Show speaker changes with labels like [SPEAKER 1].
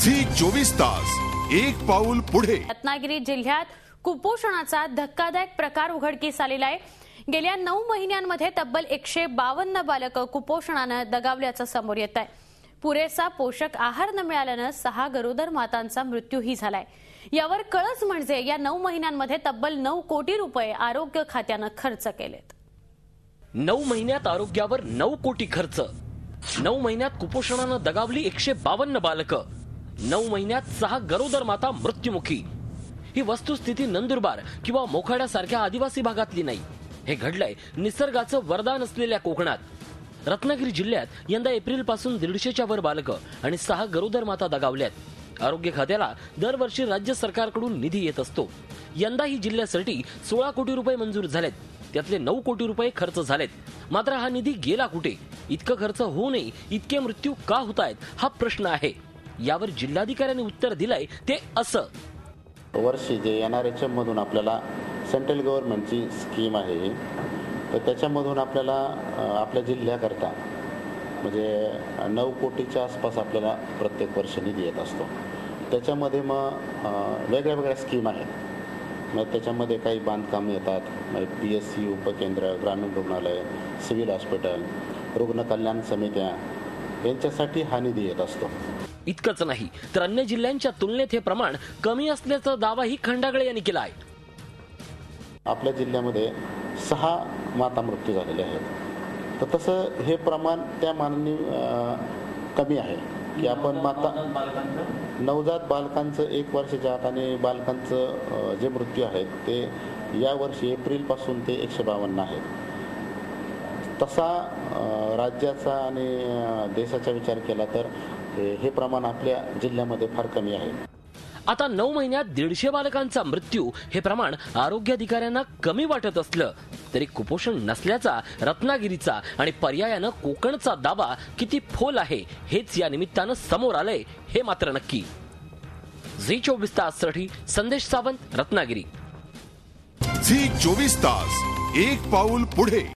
[SPEAKER 1] Zee 24 तास एक पाऊल पुढे।
[SPEAKER 2] रत्नागिरी जिल्ह्यात कुपोषणाचा धक्कादायक प्रकार उघडकीस आलेला आहे। गेल्या 9 महिन्यांमध्ये तब्बल 152 बालकं कुपोषणाने दगावल्याचं समोर येत आहे। पुरेसा पोषक आहार न मिळाल्याने 6 गरोदर मातांचा मृत्यूही झालाय। यावर कळस म्हणजे या 9 महिन्यांमध्ये तब्बल 9 कोटी रुपये आरोग्य खात्याने खर्च केलेत।
[SPEAKER 3] 9 महिन्यात आरोग्यावर 9 कोटी खर्च। 9 महिन्यात कुपोषणाने दगावली 152 बालकं। 9 महिन्यात 6 गरोदर माता मृत्युमुखी। ही वस्तुस्थिती नंदुरबार किंवा मोखाड्यासारख्या आदिवासी भागातली नाही। हे घडलंय निसर्गाचं वरदान असलेल्या कोकणात। रत्नागिरी जिल्ह्यात यंदा एप्रिल पासून 150च्या वर बालकं आणि 6 गरोदर माता दगावल्यात। आरोग्य खात्याला दरवर्षी राज्य सरकारकडून निधी येत असतो। यंदाही जिल्ह्यासाठी 16 कोटी रुपये मंजूर झालेत। त्यातले 9 कोटी रुपये खर्च झालेत। मात्र हा निधी गेला कुठे? इतकं खर्च होऊनही इतके मृत्यू का होतायत हा प्रश्न आहे। यावर जिल्हाधिकाऱ्यांनी उत्तर दिलंय ते असं।
[SPEAKER 4] वर्षी जे NRHM मधून आपल्याला सेंट्रल गव्हर्नमेंटची स्कीम आहे, तर त्याच्यामधून आपल्याला आपल्या जिल्ह्याकरता म्हणजे 9 कोटीच्या आसपास आपल्याला प्रत्येक वर्षी निधी येत असतो। त्याच्यामध्ये मग वेगळ्या वेगळ्या स्कीम आहेत। मग त्याच्यामध्ये काही बांधकाम येतात, मग PSC उपकेंद्र, ग्रामीण रुग्णालय, सिव्हिल हॉस्पिटल, रुग्ण कल्याण समित्या यांच्यासाठी हा निधी येत असतो।
[SPEAKER 3] इतकंच नाही तर अन्य जिल्ह्यांच्या तुलनेत हे प्रमाण कमी असल्याचा दावाही खंडागळे यांनी केला आहे।
[SPEAKER 4] आपल्या जिल्ह्यामध्ये 6 माता मृत्यू झालेले आहेत, तर तसं हे प्रमाण त्या मानाने कमी आहे की आपण नवजात बालकांचं 1 वर्षाच्या आत आणि बालकांचं जे मृत्यू आहेत ते या वर्षी एप्रिल पासून ते 152 आहेत। तसा राज्याचा आणि देशाचा विचार केला तर हे प्रमाण आपल्या जिल्ह्यामध्ये फार कमी आहे।
[SPEAKER 3] आता 9 महिन्यात 150 बालकांचा मृत्यू हे प्रमाण आरोग्य अधिकाऱ्यांना कमी वाटत असलं तरी कुपोषण नसल्याचा रत्नागिरीचा आणि पर्यायानं कोकणचा दावा किती फोल आहे हेच या निमित्तानं समोर आलंय हे मात्र नक्की। झी 24 ताससाठी संदेश सावंत, रत्नागिरी।
[SPEAKER 1] झी 24 तास एक पाऊल पुढे।